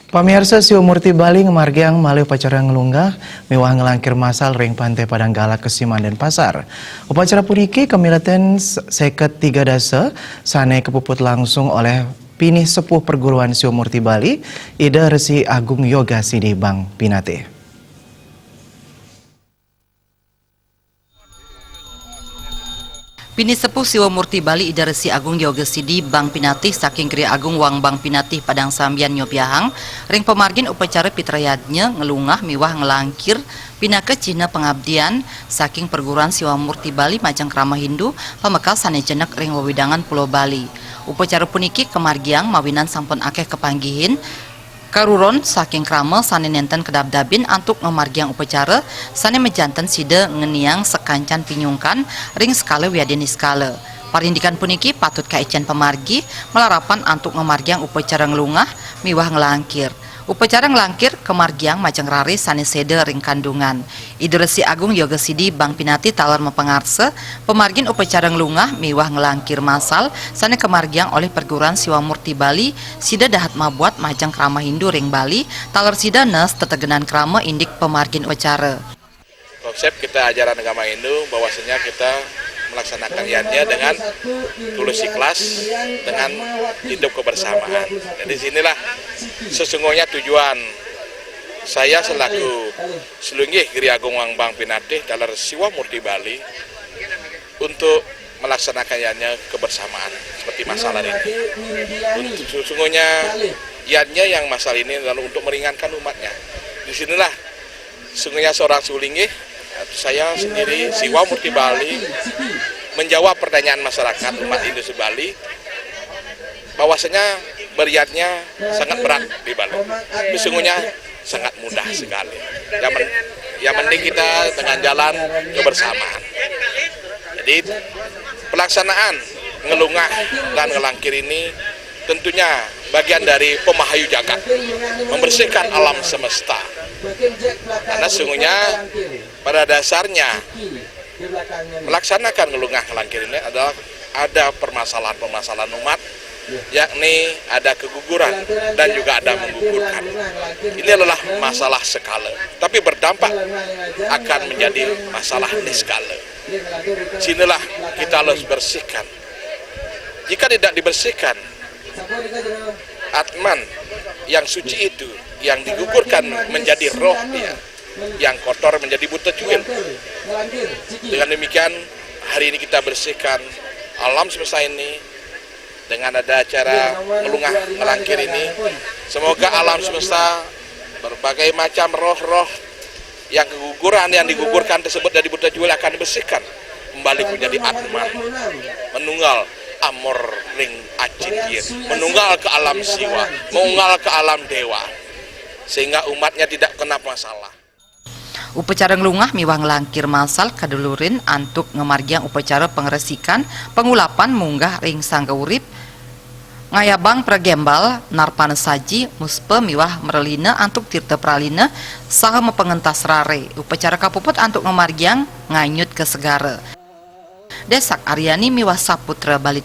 Pamirsa Siwa Murti Bali ngemargiang melalui upacara ngelunggah mewah ngelangkir masal ring pantai Padang Galak Kesiman dan Pasar. Upacara puniki kemilaten seket 3 dasa sane kepuput langsung oleh Pinih Sepuh Perguruan Siwa Murti Bali Ida Resi Agung Yoga Sidi Bang Pinate. Pinih Sepuh Siwa Murti Bali Ida Resi Agung Yoga Sidi Bang Pinatih saking Kriya Agung Wang Bang Pinatih Padang Sambian Nyobiahang ring pemargin upacara pitrayadnya ngelungah miwah ngelangkir pinaka Cina pengabdian saking perguruan Siwa Murti Bali Majang Krama Hindu pamekal sanejenek ring wewidangan Pulau Bali. Upacara puniki kemargiang mawinan sampun akeh kepanggihin karuron saking krama sane nenten kedabdabin antuk ngemargiang upacara sane mejanten sida ngeniang sekancan pinyungkan ring skala wiadeni skala. Parindikan puniki patut kaecan pemargi melarapan antuk ngemargiang upacara ngelungah miwah ngelangkir. Upacara ngelangkir kemargiang majang rari sane sede ring kandungan. Ida Resi Agung Yoga Sidi Bang Pinati talar mepengarse pemargin upacara ngelungah miwah ngelangkir masal sane kemargiang oleh perguruan Siwa Murti Bali sida dahat mabuat majang krama Hindu ring Bali talar sida nes tetegenan krama indik pemargin upacara. Konsep kita ajaran agama Hindu bahwasanya kita melaksanakan yannya dengan tulus ikhlas, dengan hidup kebersamaan. Jadi sinilah sesungguhnya tujuan saya selaku Selunggih Kriya Agung Wang Bang Pinatih dalam Siwa Murti Bali untuk melaksanakan yannya kebersamaan seperti masalah ini. Untuk sesungguhnya yannya yang masalah ini adalah untuk meringankan umatnya. Disinilah sesungguhnya seorang Sulinggih, saya sendiri Siwa Murti Bali menjawab pertanyaan masyarakat umat Hindu Bali bahwasanya beriatnya sangat berat di Bali. Sesungguhnya sangat mudah sekali. Yang penting kita dengan jalan kebersamaan. Jadi pelaksanaan ngelungah dan ngelangkir ini tentunya bagian dari pemahayu jagat, membersihkan alam semesta. Karena sesungguhnya pada dasarnya melaksanakan ngelungah ngelangkir ini adalah ada permasalahan-permasalahan umat, yakni ada keguguran dan juga ada menggugurkan. Ini adalah masalah skala, tapi berdampak akan menjadi masalah niskala. Sinilah kita harus bersihkan. Jika tidak dibersihkan, atman yang suci itu yang digugurkan menjadi roh dia, yang kotor menjadi buta cuil. Dengan demikian hari ini kita bersihkan alam semesta ini dengan ada acara ngelungah ngelangkir ini. Semoga alam semesta berbagai macam roh-roh yang keguguran yang digugurkan tersebut dari buta cuil akan dibersihkan kembali menjadi atman, menunggal amor ring acitir, menunggal ke alam siwa, menunggal ke alam dewa, sehingga umatnya tidak kena masalah. Upacara ngelungah miwah ngelangkir masal kadulurin antuk ngemargiang upacara pengresikan pengulapan munggah ring sangga urip ngayabang pragembal narpana saji muspe miwah merelina antuk tirta pralina saha mepengentas rare. Upacara kapuput antuk ngemargiang nganyut ke segara. Desak Aryani miwah saputra Bali